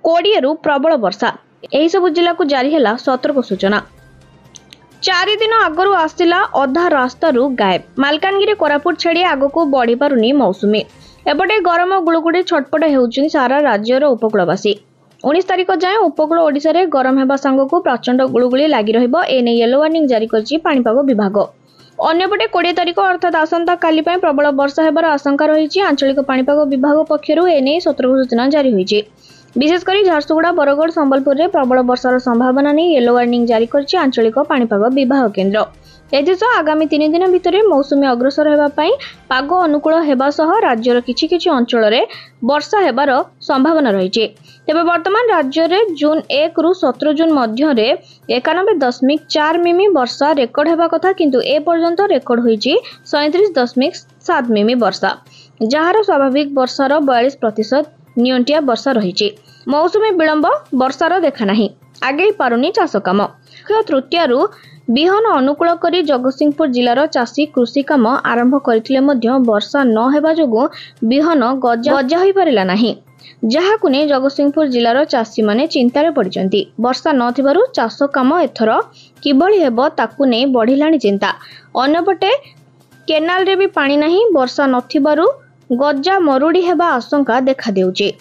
20 रु प्रबल वर्षा। एही सब जिला को जारी हैला सतर्क सूचना। 4 दिन आगरू आसला अधा रास्ता रु गायब। मालकानगिरी कोरापुट छाड़ी आग को बढ़ी पारुनी मौसुमी। एपटे गरम गुड़गुड़ी छटपट हेउछिन सारा राज्यर उपकूलवासी। 19 तारिख जाए उपकूल ओडिशा रे गरम हेबा संग को प्रचंड गुड़गुड़ी लागि रहिबो। एने येलो वार्निंग जारी करछि पाणीपाग विभाग। अन्यपटे 20 तारिख अर्थात आसंता काली पय प्रबल वर्षा हेबार आशंका रहिछि। आंचलिक पाणीपाग विभाग पक्षरु एने सतर्क सूचना जारी होइछि। विशेषकर झारसुगुड़ा बरगढ़ संबलपुर में प्रबल वर्षार संभावना नहीं येलो वार्निंग जारी करछि आंचलिक पाणीपाग विभाग केन्द्र। एथिसह आगामी 3 दिन भितर मौसुमी अग्रसर हेबापई पाग अनुकूल हेबा सह राज्यर किछि किछि अंचल रे वर्षा हेबार संभावना रहिछि। तेबे वर्तमान राज्य रे जून 1 रु 17 जून मध्य रे 91.4 मिमी वर्षा रेकर्ड हेबा कथा, किंतु ए पर्यंत रेकर्ड होइछि 37.7 मिमी वर्षा, जहार स्वाभाविक वर्षार 42% नियंटिया वर्षा रही। मौसुमी विलंब वर्षार देखा नहीं, आगे पारुनी चाष काम। अक्षय तृतीया रु बिहन अनुकूल करी जगतसिंहपुर जिलार चाषी कृषि काम आरंभ करथिले मध्य वर्षा न हेबा जोगु बिहन गजा होई परिला नाही, जहाकु ने जगतसिंहपुर जिलार चाषी माने चिंतारे पड़िचंती। वर्षा न थिबारु चाष काम एथर किभଳି हेबो ताकु ने बढ़िलाणी चिंता। अन्यपटे केनाल रे भी पानी नाही, वर्षा न थिबारु गजा मरुड़ी हेबा आशंका देखा देउची।